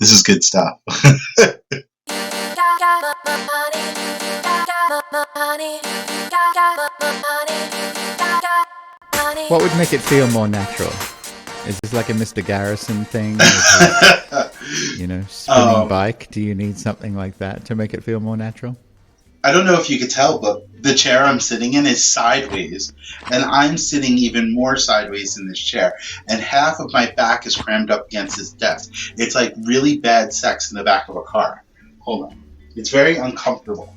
This is good stuff. What would make it feel more natural? Is this like a Mr. Garrison thing? Spinning bike? Do you need something like that to make it feel more natural? I don't know if you could tell, but the chair I'm sitting in is sideways, and I'm sitting even more sideways in this chair, and half of my back is crammed up against this desk. It's like really bad sex in the back of a car. Hold on. It's very uncomfortable.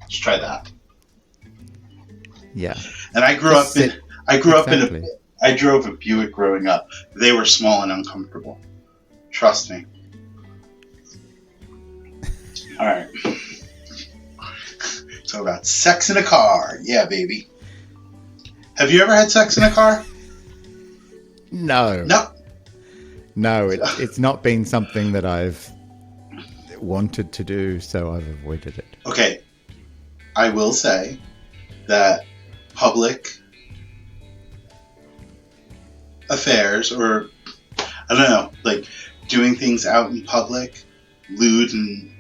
Let's try that. Yeah. And I drove a Buick growing up. They were small and uncomfortable. Trust me. All right. Talk about sex in a car. Yeah, baby. Have you ever had sex in a car? No. No, it's not been something that I've wanted to do, so I've avoided it. Okay. I will say that public affairs, or I don't know, like doing things out in public, lewd and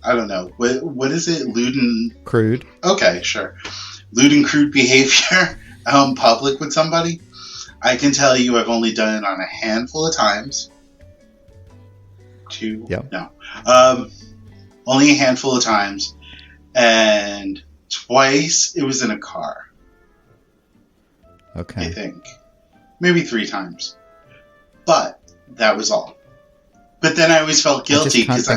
I don't know, what is it, lewd and crude? Okay, sure, lewd and crude behavior out in public with somebody. I can tell you, I've only done it on a handful of times. Only a handful of times, and twice it was in a car. Okay. I think. Maybe 3 times. But that was all. But then I always felt guilty because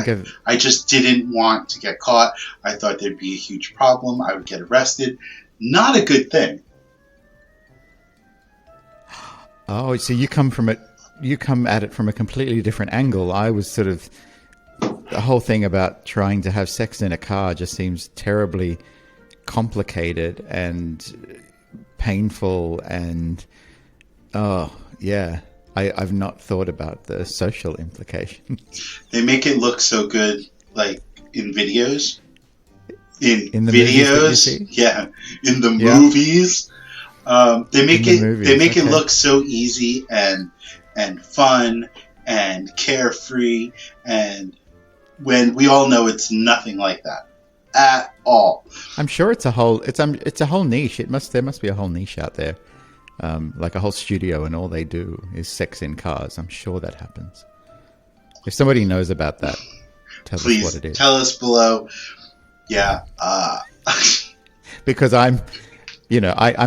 I just didn't want to get caught. I thought there'd be a huge problem. I would get arrested. Not a good thing. Oh, so you come at it from a completely different angle. I was sort of, the whole thing about trying to have sex in a car just seems terribly complicated and painful, and I've not thought about the social implications. They make it look so good, like in videos. In the videos, in the movies. They make it look so easy and fun and carefree, and when we all know it's nothing like that at all. I'm sure it's a whole niche. There must be a whole niche out there, like a whole studio, and all they do is sex in cars. I'm sure that happens. If somebody knows about that, tell us what it is. Tell us below. Yeah. Because I'm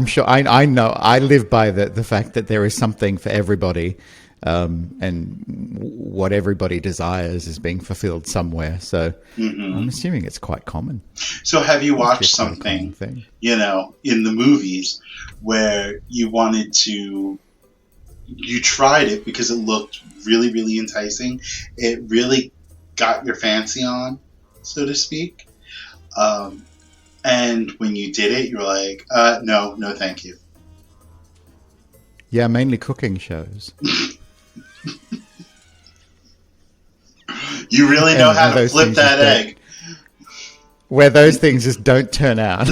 sure I know I live by the fact that there is something for everybody, and what everybody desires is being fulfilled somewhere. So I'm assuming it's quite common. So have you watched something, in the movies where you tried it because it looked really, really enticing. It really got your fancy on, so to speak. And when you did it, you're like, no, thank you. Yeah, mainly cooking shows. You really know how to flip that egg. Where those things just don't turn out.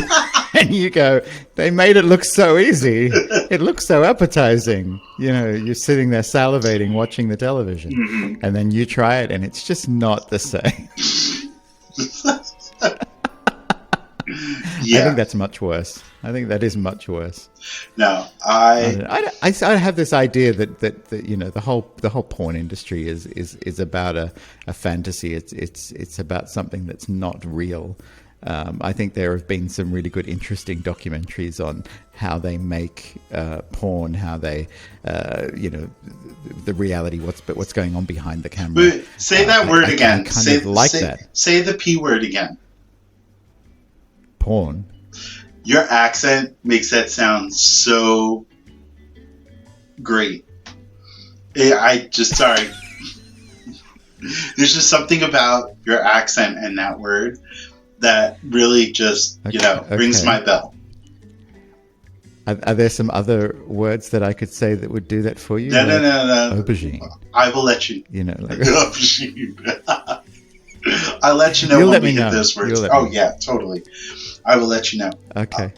And you go, they made it look so easy. It looks so appetizing. You're sitting there salivating, watching the television. Mm-hmm. And then you try it, and it's just not the same. Yeah. I think that's much worse. I think that is much worse. No, I have this idea that the whole porn industry is about a fantasy. It's about something that's not real. I think there have been some really good, interesting documentaries on how they make porn, how they, the reality, what's going on behind the camera. But say that word again. Say the P word again. Porn. Your accent makes that sound so great. Sorry. There's just something about your accent and that word that really just, rings my bell. Are there some other words that I could say that would do that for you? No. Aubergine. I will let you. Aubergine. I'll let you know when we get those words. Oh, yeah, totally. I will let you know. Okay.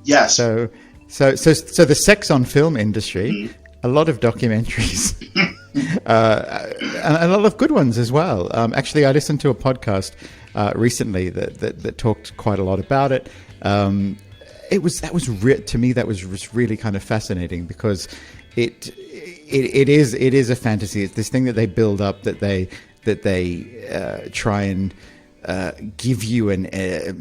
Yes. So the sex on film industry, a lot of documentaries and a lot of good ones as well. Actually, I listened to a podcast recently that talked quite a lot about it. To me that was just really kind of fascinating because it is a fantasy. It's this thing that they build up, that they try and give you a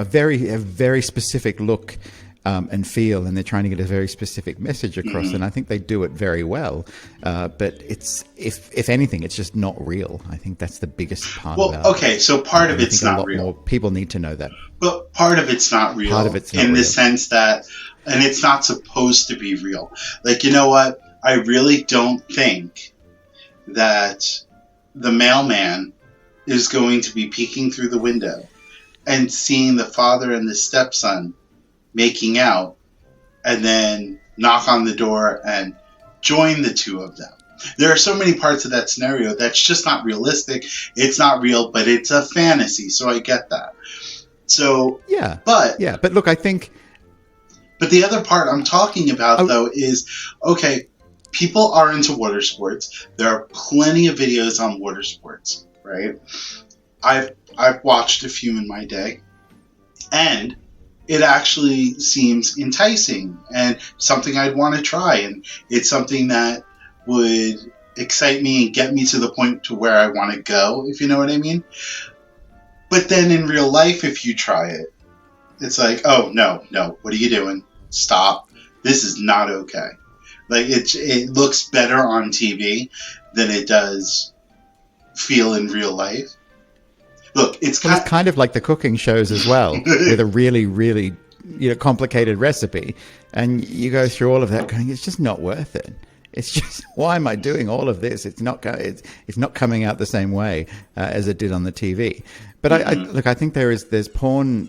very specific look and feel, and they're trying to get a very specific message across, and I think they do it very well. But it's if anything, it's just not real. I think that's the biggest part. Well, okay, so part of it's not real. More people need to know that. But part of it's not real. Part of it's not in real. The sense that, and it's not supposed to be real. Like, you know what? I really don't think that the mailman is going to be peeking through the window and seeing the father and the stepson making out and then knock on the door and join the two of them. There are so many parts of that scenario that's just not realistic. It's not real, but it's a fantasy, so I get that. So but look, I think, but the other part I'm talking about though is, okay, people are into water sports. There are plenty of videos on water sports, right? I've watched a few in my day, and it actually seems enticing and something I'd want to try, and it's something that would excite me and get me to the point to where I want to go, if you know what I mean. But then in real life, if you try it, it's like, oh, no, what are you doing? Stop. This is not okay. Like, it looks better on TV than it does feel in real life. Look, it's kind of like the cooking shows as well, with a really, really complicated recipe, and you go through all of that going, it's just not worth it. It's just, why am I doing all of this? It's not coming out the same way as it did on the TV. But I think there's porn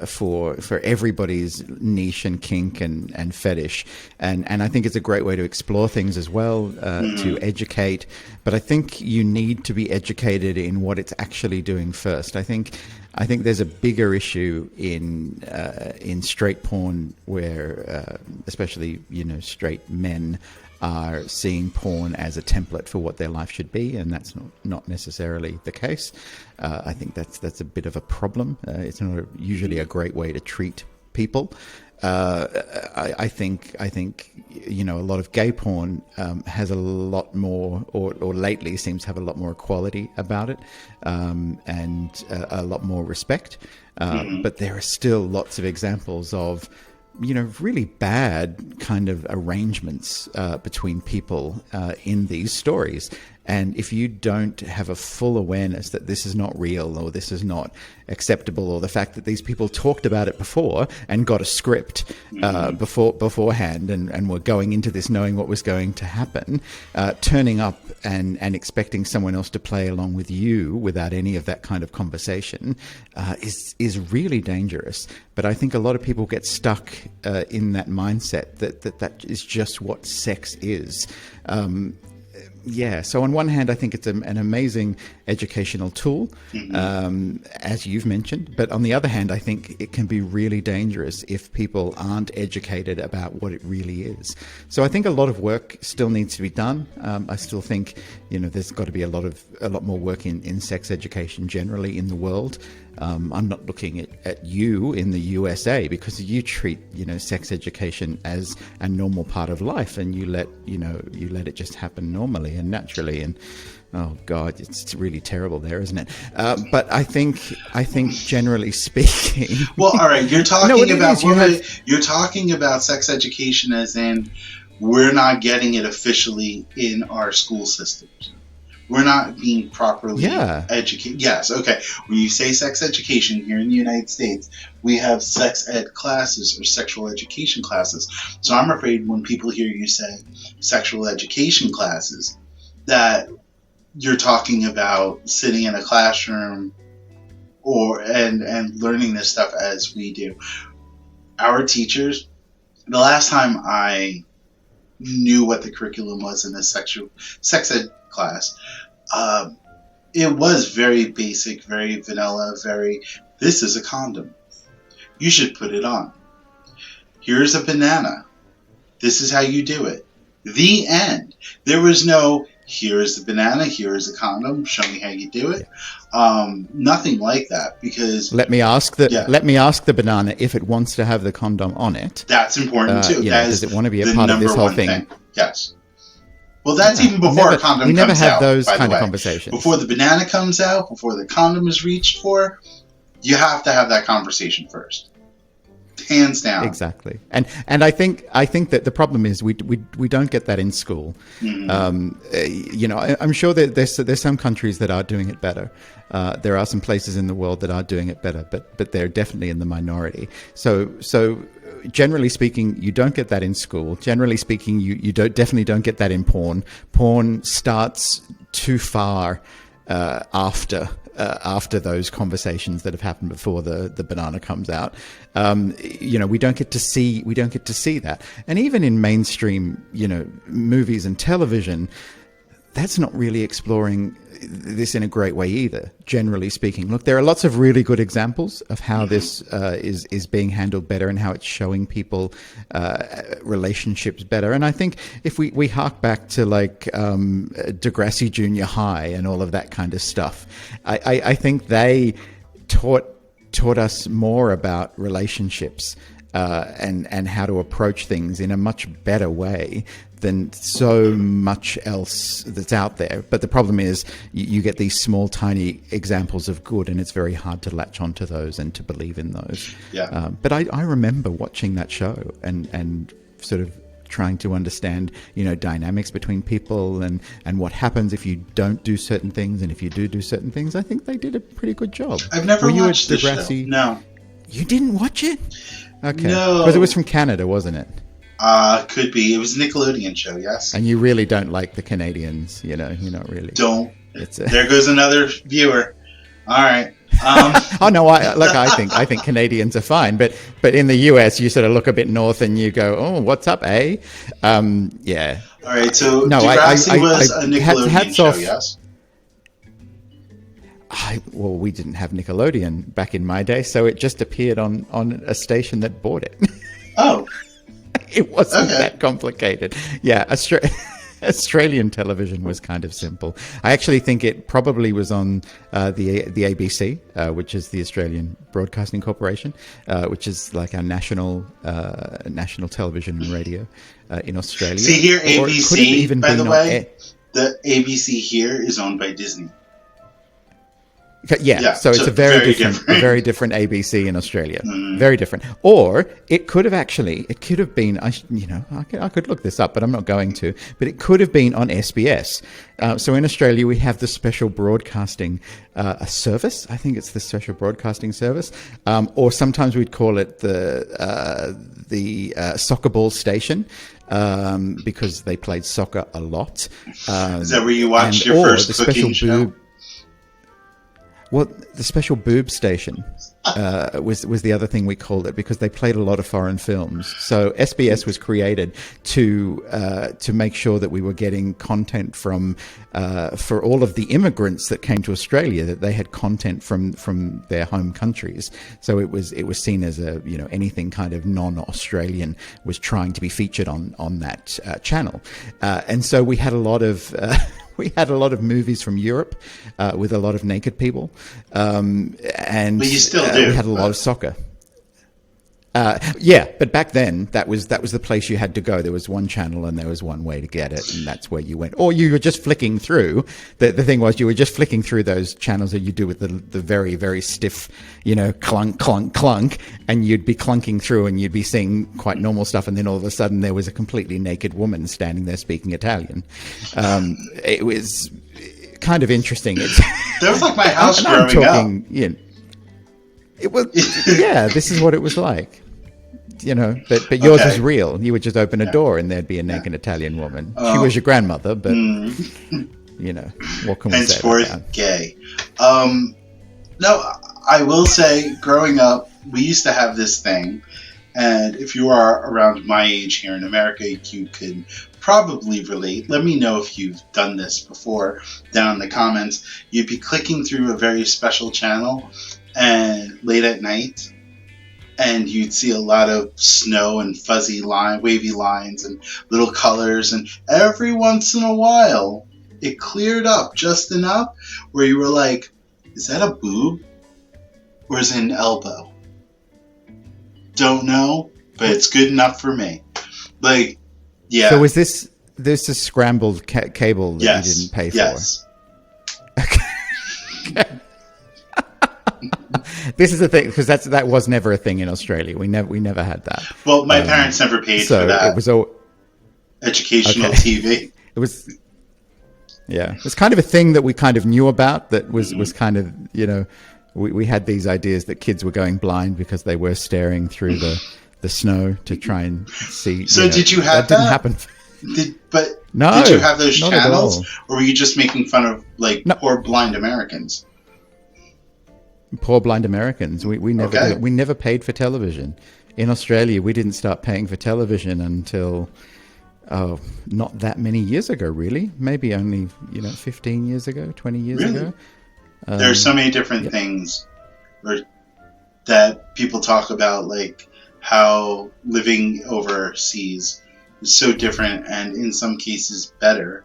for everybody's niche and kink and fetish, and I think it's a great way to explore things as well, to educate. But I think you need to be educated in what it's actually doing first. I think there's a bigger issue in straight porn where, especially straight men are seeing porn as a template for what their life should be, and that's not necessarily the case. I think that's a bit of a problem. It's not usually a great way to treat people. I think a lot of gay porn has a lot more, or lately seems to have a lot more equality about it, and a lot more respect. But there are still lots of examples of really bad kind of arrangements between people in these stories. And if you don't have a full awareness that this is not real, or this is not acceptable, or the fact that these people talked about it before and got a script beforehand and were going into this knowing what was going to happen, turning up and expecting someone else to play along with you without any of that kind of conversation is really dangerous. But I think a lot of people get stuck in that mindset that is just what sex is. So on one hand, I think it's an amazing educational tool, as you've mentioned. But on the other hand, I think it can be really dangerous if people aren't educated about what it really is. So I think a lot of work still needs to be done. I still think, there's got to be a lot more work in sex education generally in the world. I'm not looking at you in the USA, because you treat sex education as a normal part of life, and you let it just happen normally and naturally. And oh God, it's really terrible there, isn't it? But I think generally speaking, well, all right, you're talking you're talking about sex education as in we're not getting it officially in our school systems. We're not being properly educated. Yes, okay. When you say sex education here in the United States, we have sex ed classes or sexual education classes. So I'm afraid when people hear you say sexual education classes, that you're talking about sitting in a classroom and learning this stuff as we do. Our teachers, the last time I knew what the curriculum was in a sex ed class, it was very basic, very vanilla, this is a condom. You should put it on. Here's a banana. This is how you do it. The end. There was no, here is the banana, here is the condom, show me how you do it. Nothing like that, because let me ask the banana if it wants to have the condom on it. That's important too. Does it want to be a part of this whole thing? Yes. Well, that's even before a condom comes out. We never have those kind of conversations. Before the banana comes out, before the condom is reached for, you have to have that conversation first. Hands down. Exactly. And I think that the problem is we don't get that in school. I'm sure that there's some countries that are doing it better. There are some places in the world that are doing it better, but they're definitely in the minority. So generally speaking, you don't get that in school. Generally speaking, you definitely don't get that in porn. Porn starts too far after those conversations that have happened before the banana comes out. We don't get to see that. And even in mainstream, movies and television, that's not really exploring this in a great way either, generally speaking. Look, there are lots of really good examples of how this is being handled better and how it's showing people relationships better. And I think if we hark back to like Degrassi Junior High and all of that kind of stuff, I think they taught us more about relationships and how to approach things in a much better way than so much else that's out there. But the problem is you get these small, tiny examples of good, and it's very hard to latch onto those and to believe in those. Yeah. But I remember watching that show and sort of trying to understand, dynamics between people and what happens if you don't do certain things, and if you do certain things. I think they did a pretty good job. I've never watched the show. No. You didn't watch it? Okay. No. Because it was from Canada, wasn't it? Could be. It was a Nickelodeon show, yes. And you really don't like the Canadians, you're not really. Don't. There goes another viewer. All right. Oh no! I think Canadians are fine, but in the US, you sort of look a bit north and you go, "Oh, what's up, eh?" Yeah. All right. So no, Degrassi was a Nickelodeon show, yes. Well, we didn't have Nickelodeon back in my day, so it just appeared on a station that bought it. Oh. It wasn't that complicated. Yeah, Australian television was kind of simple. I actually think it probably was on the ABC, which is the Australian Broadcasting Corporation, which is like our national television and radio in Australia. See here, ABC, by the way, the ABC here is owned by Disney. Yeah, so it's a very different ABC in Australia. Very different. Or it could have been, I could look this up, but I'm not going to, but it could have been on SBS. So in Australia, we have the Special Broadcasting Service. I think it's the Special Broadcasting Service. Or sometimes we'd call it the Soccer Ball Station. Because they played soccer a lot. Is that where you watched your first cooking show? Well, the Special Boob Station was the other thing we called it, because they played a lot of foreign films. So SBS was created to make sure that we were getting content from for all of the immigrants that came to Australia, that they had content from their home countries. So it was seen as anything kind of non-Australian was trying to be featured on that channel, and so we had a lot of. We had a lot of movies from Europe with a lot of naked people, and but you still do. We had a lot of soccer. Yeah, but back then that was the place you had to go. There was one channel and there was one way to get it, and that's where you went. Or you were just flicking through. The thing was, you were just flicking through those channels that you do with the very, very stiff, clunk, clunk, clunk, and you'd be clunking through and you'd be seeing quite normal stuff, and then all of a sudden there was a completely naked woman standing there speaking Italian. It was kind of interesting. That was like my house growing up. It was, yeah, this is what it was like, but yours was real. You would just open a door and there'd be a naked Italian woman. She was your grandmother, but, what can we say about that? Gay. No, I will say, growing up, we used to have this thing, and if you are around my age here in America, you can probably relate. Let me know if you've done this before down in the comments. You'd be clicking through a very special channel and late at night, and you'd see a lot of snow and fuzzy wavy lines and little colors, and every once in a while it cleared up just enough where you were like, is that a boob or is it an elbow? Don't know, but it's good enough for me. Like, yeah. So was this a scrambled cable that you didn't pay for? Yes. Okay. This is the thing, because that was never a thing in Australia. We never had that. Well, my parents never paid for that. It was all educational TV. It was, yeah, it was kind of a thing that we kind of knew about. That was kind of, you know, we had these ideas that kids were going blind because they were staring through the snow to try and see. So did you have that? Didn't happen. No, did you have those channels, or were you just making fun of poor blind Americans? Poor blind Americans. We never paid for television in Australia. We didn't start paying for television until not that many years ago. Really, maybe only 15 years ago, 20 years ago. There are so many different things that people talk about, like how living overseas is so different, and in some cases better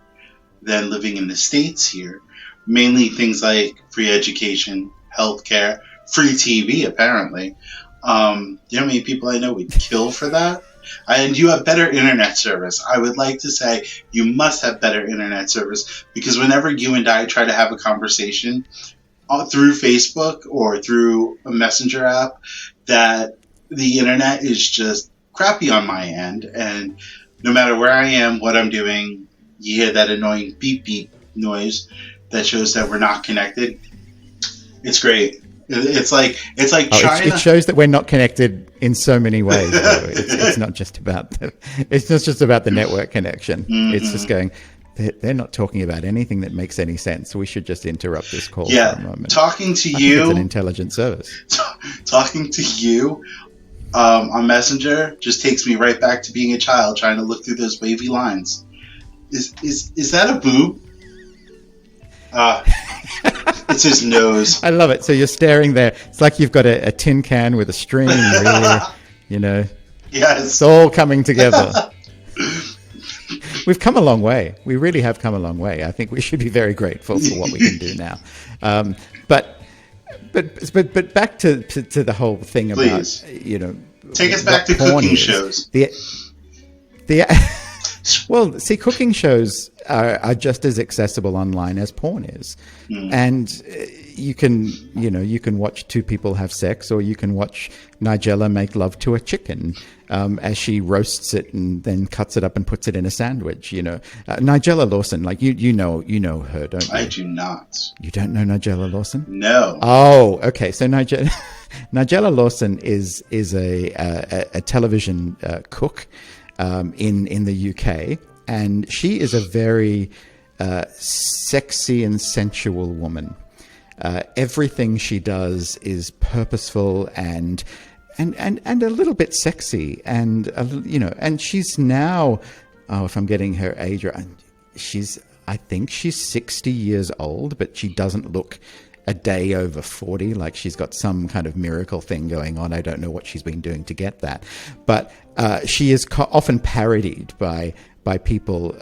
than living in the States here. Mainly things like free education, healthcare, free TV, apparently. You know how many people I know would kill for that? And you have better internet service. I would like to say you must have better internet service, because whenever you and I try to have a conversation through Facebook or through a messenger app, that the internet is just crappy on my end. And no matter where I am, what I'm doing, you hear that annoying beep beep noise that shows that we're not connected. It's great. It's like China. It shows that we're not connected in so many ways. It's not just about the network connection. Mm-hmm. It's just going, they're not talking about anything that makes any sense. So we should just interrupt this call for a moment. Talking to I you, think it's an intelligent service. Talking to you on Messenger just takes me right back to being a child trying to look through those wavy lines. Is that a boob? It's his nose. I love it. So you're staring there. It's like you've got a tin can with a string in your ear. Yes. It's all coming together. We've come a long way. We really have come a long way. I think we should be very grateful for what we can do now. But back to the whole thing about, take us back to cooking shows. Well, see, cooking shows are just as accessible online as porn is. And you can watch two people have sex, or you can watch Nigella make love to a chicken as she roasts it and then cuts it up and puts it in a sandwich. Nigella Lawson, like you know her, don't you? I do not. You don't know Nigella Lawson? No. Oh, okay. So Nigella Lawson is a television cook in the UK, and she is a very sexy and sensual woman. Everything she does is purposeful and a little bit sexy, and and she's now, if I'm getting her age right, I think she's 60 years old, but she doesn't look a day over 40, like she's got some kind of miracle thing going on. I don't know what she's been doing to get that, but she is often parodied by people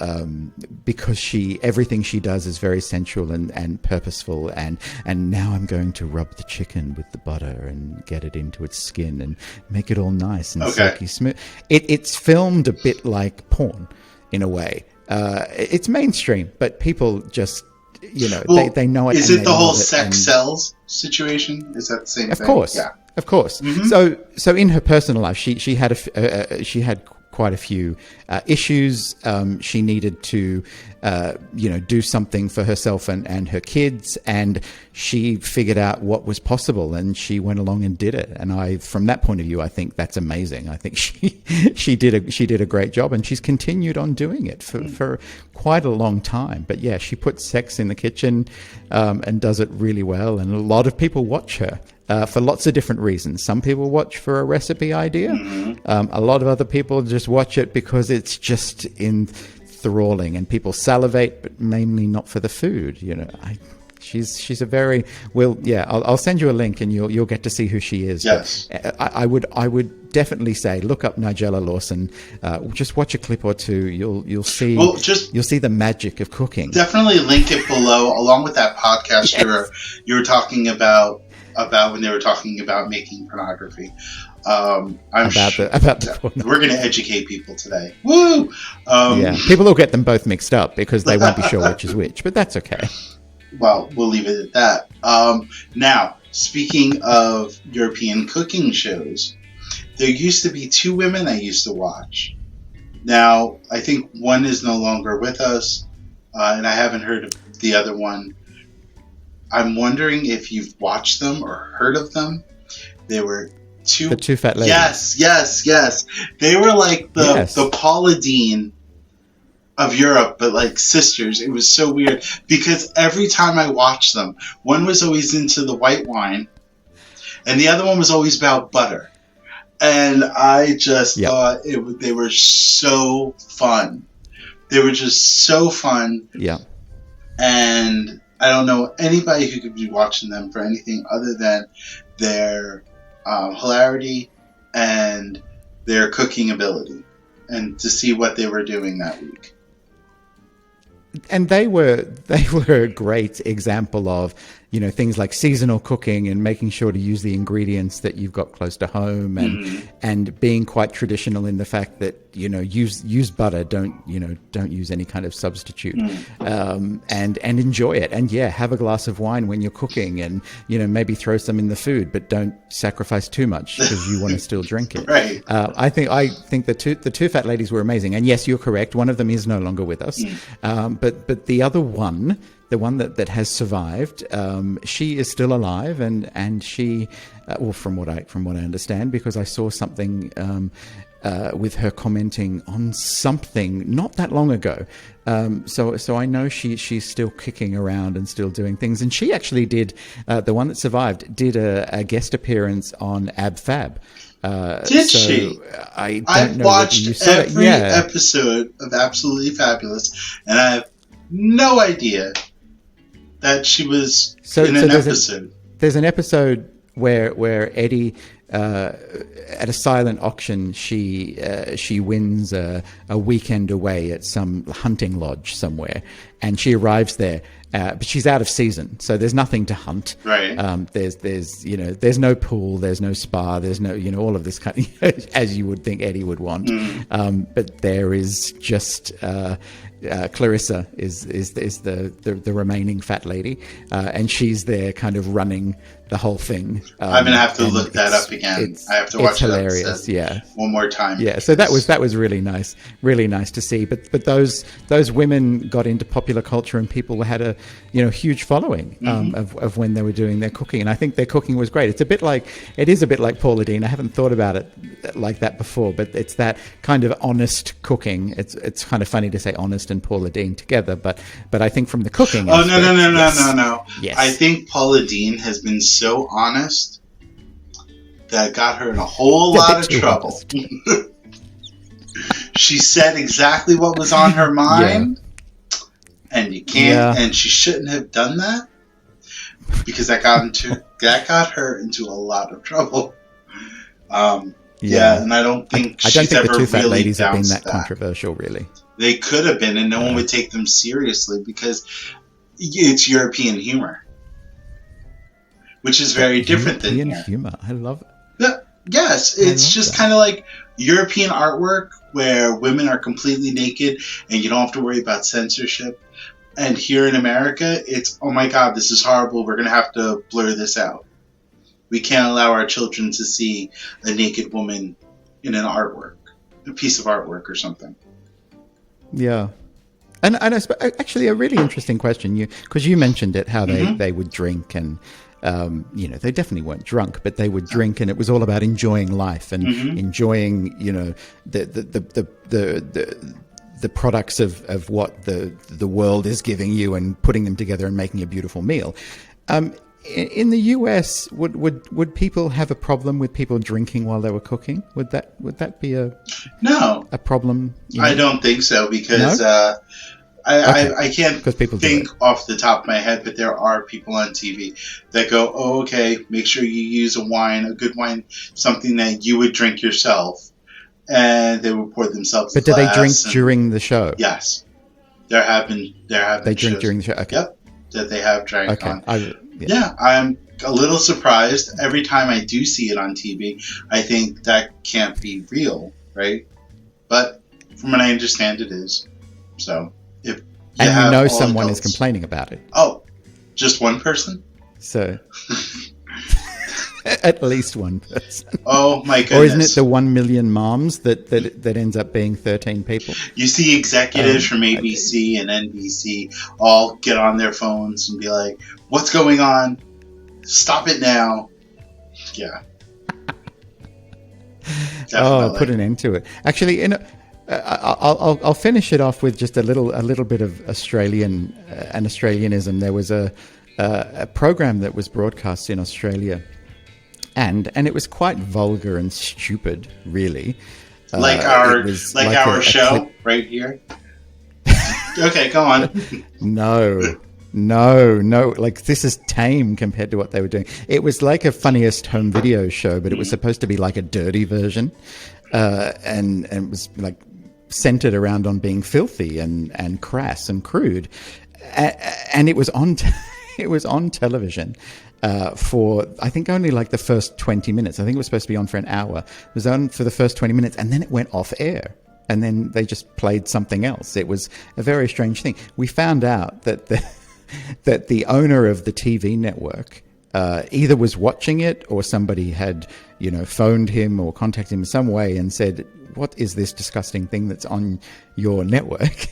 because everything she does is very sensual and purposeful, and now I'm going to rub the chicken with the butter and get it into its skin and make it all nice and silky smooth. It's filmed a bit like porn in a way. It's mainstream, but people just they know it. Is it the whole sex sells situation? Is that the same thing? Of course, yeah, of course. Mm-hmm. So in her personal life, she had quite a few issues. She needed to do something for herself and her kids, and she figured out what was possible, and she went along and did it. And from that point of view, I think that's amazing. I think she did a great job, and she's continued on doing it for quite a long time. But yeah, she puts sex in the kitchen and does it really well, and a lot of people watch her. For lots of different reasons. Some people watch for a recipe idea. Mm-hmm. A lot of other people just watch it because it's just enthralling, and people salivate, but mainly not for the food. She's a very I'll send you a link and you'll get to see who she is. Yes. But I would definitely say look up Nigella Lawson. Just watch a clip or two. You'll see you'll see the magic of cooking. Definitely link it below, along with that podcast you were talking about when they were talking about making pornography. We're going to educate people today. Woo! People will get them both mixed up because they won't be sure which is which, but that's okay. Well, we'll leave it at that. Now, speaking of European cooking shows, there used to be two women I used to watch. Now, I think one is no longer with us, and I haven't heard of the other one. I'm wondering if you've watched them or heard of them. They were the two fat ladies. Yes. They were like the Paula Deen of Europe, but like sisters. It was so weird because every time I watched them, one was always into the white wine, and the other one was always about butter. And I just thought they were so fun. They were just so fun. Yeah. And I don't know anybody who could be watching them for anything other than their hilarity and their cooking ability, and to see what they were doing that week. And they were a great example of, things like seasonal cooking and making sure to use the ingredients that you've got close to home, and being quite traditional in the fact that use butter, don't use any kind of substitute, and enjoy it, and have a glass of wine when you're cooking, and maybe throw some in the food, but don't sacrifice too much because you want to still drink it. Right. I think the two fat ladies were amazing, and yes, you're correct. One of them is no longer with us, but the other one. The one that has survived, she is still alive, and she, from what I understand, because I saw something with her commenting on something not that long ago. So I know she's still kicking around and still doing things, and she actually did the one that survived did a guest appearance on Ab Fab. Did she? I've watched every episode of Absolutely Fabulous, and I have no idea that she was in an episode. There's an episode where Eddie, at a silent auction, she wins a weekend away at some hunting lodge somewhere, and she arrives there. But she's out of season, so there's nothing to hunt. Right. There's no pool, there's no spa, there's no all of this kind of, as you would think Eddie would want. But there is just Clarissa is the remaining fat lady, and she's there kind of running the whole thing. I'm gonna have to look that up again. I have to watch it. Hilarious, one more time. Yeah, so that was really nice to see. But those women got into popular culture, and people had a huge following of when they were doing their cooking, and I think their cooking was great. It is a bit like Paula Deen. I haven't thought about it like that before, but it's that kind of honest cooking. It's kind of funny to say honest and Paula Deen together, but I think from the cooking. Oh, no. Yes. I think Paula Deen has been so honest that got her in a whole lot of trouble. She said exactly what was on her mind, and you can't, and she shouldn't have done that, because that got her into a lot of trouble. And I don't think the two fat ladies have been that controversial, really. They could have been, and no one would take them seriously because it's European humor, which is very different than European humor. I love it. Yes, it's just kind of like European artwork where women are completely naked and you don't have to worry about censorship. And here in America, it's, oh my God, this is horrible. We're going to have to blur this out. We can't allow our children to see a naked woman in an artwork, a piece of artwork or something. Yeah. And actually a really interesting question, because you mentioned it, how they would drink, and they definitely weren't drunk, but they would drink, and it was all about enjoying life and enjoying the products of what the world is giving you, and putting them together and making a beautiful meal. In the US, would people have a problem with people drinking while they were cooking? Would that be a problem? I don't think so, because Okay. I can't Because people do think it. off the top of my head, but there are people on TV that go, "Oh, okay, make sure you use a good wine, something that you would drink yourself," and they would pour themselves a But do they drink glass. And during the show? yes, there have been They drink shows. during the show. Okay. Yep, that they have drank Okay. on. Yeah. Yeah, I'm a little surprised every time I do see it on TV. I think that can't be real, right? But from what I understand, it is. So if you And you have know all someone is adults- complaining about it. Oh, just one person? So at least one person. Oh my goodness! Or isn't it the 1 million moms that ends up being 13 people? You see executives from ABC and NBC all get on their phones and be like, "What's going on? Stop it now!" Yeah. Oh, put an end to it. Actually, I'll finish it off with just a little bit of an Australianism. There was a program that was broadcast in Australia, and it was quite vulgar and stupid, really. Like our show right here. Okay, go on. No. Like, this is tame compared to what they were doing. It was like a Funniest Home Video show, but it was supposed to be like a dirty version, and it was like centered around on being filthy and crass and crude, and it was on it was on television for, I think, only like the first 20 minutes. I think it was supposed to be on for an hour. It was on for the first 20 minutes, and then it went off air. And then they just played something else. It was a very strange thing. We found out that the owner of the TV network either was watching it, or somebody had, phoned him or contacted him in some way and said, "What is this disgusting thing that's on your network?"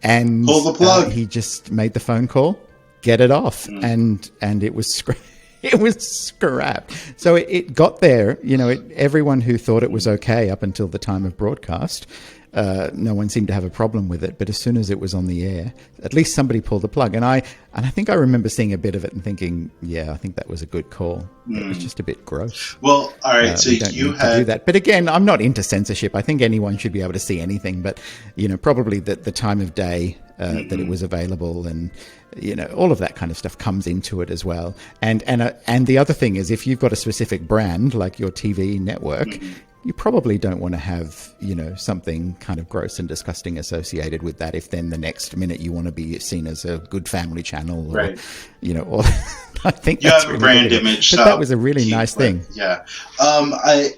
And pull the plug. He just made the phone call, get it off, and it was it was scrapped. So it got there. Everyone who thought it was okay up until the time of broadcast, no one seemed to have a problem with it. But as soon as it was on the air, at least somebody pulled the plug. And I think I remember seeing a bit of it and thinking, yeah, I think that was a good call. It was just a bit gross. Well, all right. So we don't you need to do that. But again, I'm not into censorship. I think anyone should be able to see anything. But probably the time of day that it was available, and all of that kind of stuff comes into it as well. And the other thing is, if you've got a specific brand like your TV network, you probably don't want to have something kind of gross and disgusting associated with that. If then the next minute you want to be seen as a good family channel, or right. Or I think you that's have a really brand good. image. But that was a really nice thing. Yeah.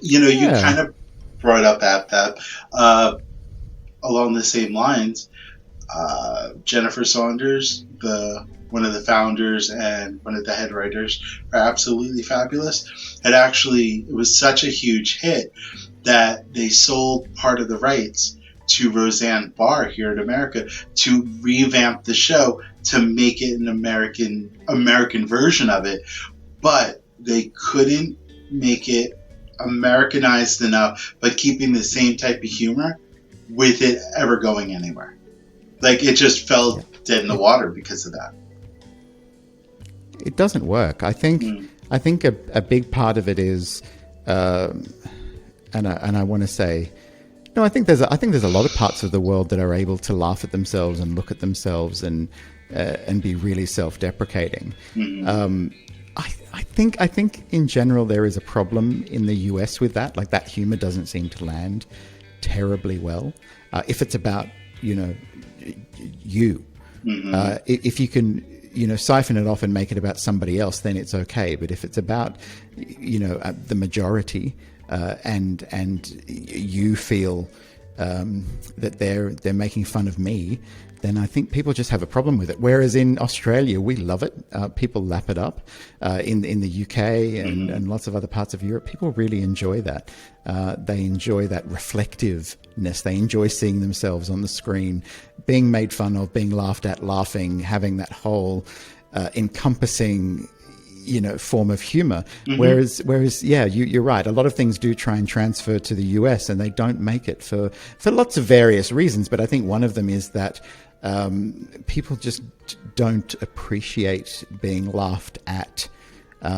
You kind of brought up that along the same lines. Jennifer Saunders, one of the founders and one of the head writers for Absolutely Fabulous, it was such a huge hit that they sold part of the rights to Roseanne Barr here in America to revamp the show to make it an American version of it, but they couldn't make it Americanized enough, but keeping the same type of humor with it ever going anywhere. Like, it just fell dead in the water because of that. It doesn't work. I think a big part of it is, and I want to say, no, I think there's a lot of parts of the world that are able to laugh at themselves and look at themselves and be really self-deprecating. I think in general there is a problem in the US with that. Like, that humor doesn't seem to land terribly well. If it's about you. If you can, siphon it off and make it about somebody else, then it's okay. But if it's about, the majority, and you feel that they're making fun of me, then I think people just have a problem with it. Whereas in Australia, we love it. People lap it up. In the UK and lots of other parts of Europe, people really enjoy that. They enjoy that reflectiveness. They enjoy seeing themselves on the screen, being made fun of, being laughed at, laughing, having that whole encompassing form of humor. Whereas you're right. A lot of things do try and transfer to the US, and they don't make it for lots of various reasons. But I think one of them is that people just don't appreciate being laughed at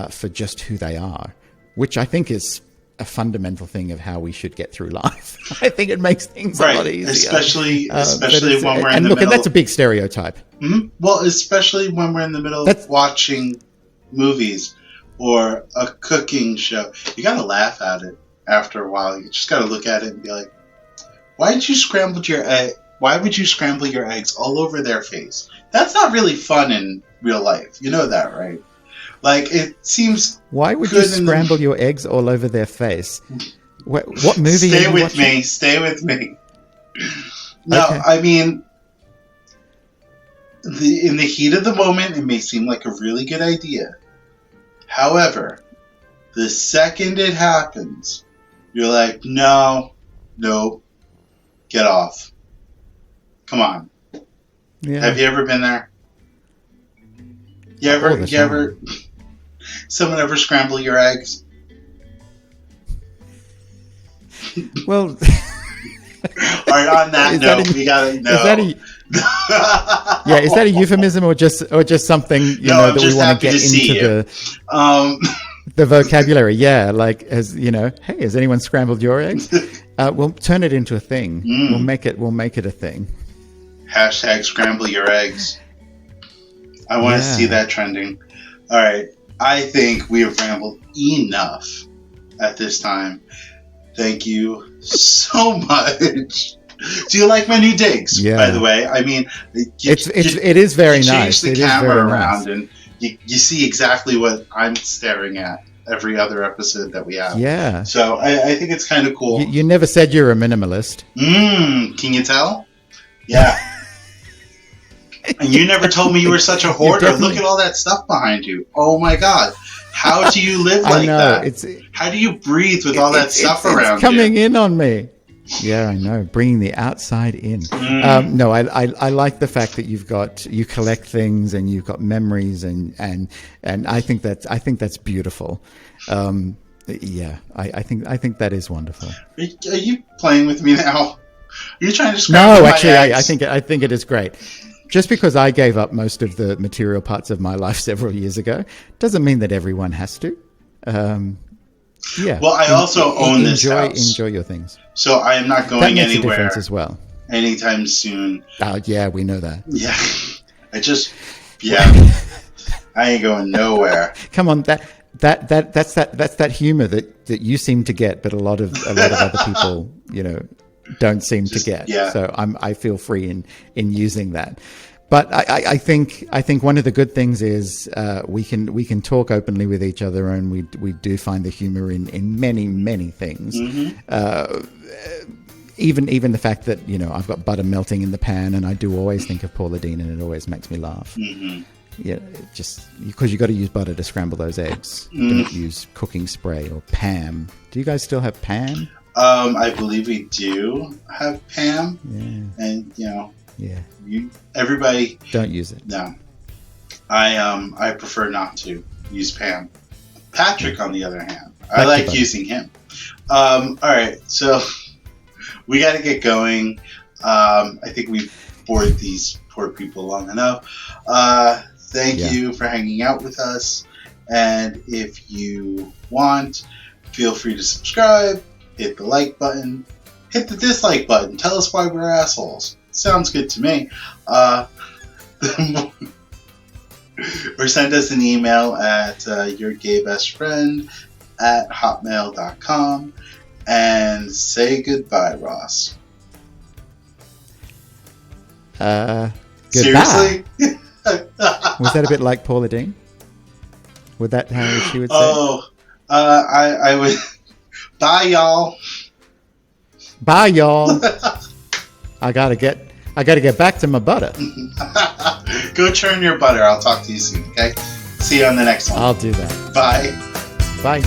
for just who they are, which I think is a fundamental thing of how we should get through life. I think it makes things a lot easier. Especially when we're in and the look, middle. and that's a big stereotype. Mm-hmm. Well, especially when we're in the middle of watching movies or a cooking show. You got to laugh at it after a while. You just got to look at it and be like, why would you scramble your eggs all over their face? That's not really fun in real life. You know that, right? Like, it seems. Why would you scramble your eggs all over their face? What movie? Stay with me. Stay with me. No, okay. I mean, in the heat of the moment, it may seem like a really good idea. However, the second it happens, you're like, nope, get off. Come on. Yeah. Have you ever been there? You ever someone ever scramble your eggs? Well, all right, on that note, we gotta know. Is that a euphemism or just something that we want to get into the vocabulary? Yeah, like, as you know, hey, has anyone scrambled your eggs? We'll turn it into a thing. We'll make it a thing. Hashtag scramble your eggs. I want to see that trending. All right, I think we have rambled enough at this time. Thank you so much. Do you like my new digs? Yeah. By the way, I mean, it is very nice. Change the camera around, and you see exactly what I'm staring at every other episode that we have. Yeah. So I think it's kind of cool. You never said you're a minimalist. Can you tell? Yeah. And you never told me you were such a hoarder. Look at all that stuff behind you. Oh my God. How do you live like that? How do you breathe with all that stuff around it's coming in on me. Yeah, I know. Bringing the outside in. No, I like the fact that you collect things and you've got memories and I think that's beautiful. I think that is wonderful. Are you playing with me now? Are you trying to scramble my eggs? I think it is great. Just because I gave up most of the material parts of my life several years ago doesn't mean that everyone has to. Well, I also own this house. Enjoy your things. So I am not going anywhere. That makes a difference as well. Anytime soon. Yeah, we know that. Yeah. I ain't going nowhere. Come on, that's that humor that you seem to get, but a lot of other people, don't seem to get. Yeah. So I feel free in using that. But I think one of the good things is we can talk openly with each other, and we do find the humor in many things. Mm-hmm. Even the fact that I've got butter melting in the pan, and I do always think of Paula Deen, and it always makes me laugh. Mm-hmm. Yeah, just because you got to use butter to scramble those eggs. Don't use cooking spray or Pam. Do you guys still have Pam? I believe we do have Pam. Yeah. And yeah. Everybody don't use it. No. I prefer not to use Pam. Patrick, on the other hand, I like using him. All right, so we got to get going. I think we've bored these poor people long enough. Thank you for hanging out with us. And if you want, feel free to subscribe, hit the like button, hit the dislike button. Tell us why we're assholes. Sounds good to me. Or send us an email at yourgaybestfriend@hotmail.com and say goodbye, Ross. Goodbye. Seriously? Was that a bit like Paula Deen? Would that how she would say? I would. Bye, y'all. Bye, y'all. I gotta get back to my butter. Go churn your butter. I'll talk to you soon. Okay. See you on the next one. I'll do that. Bye. Bye.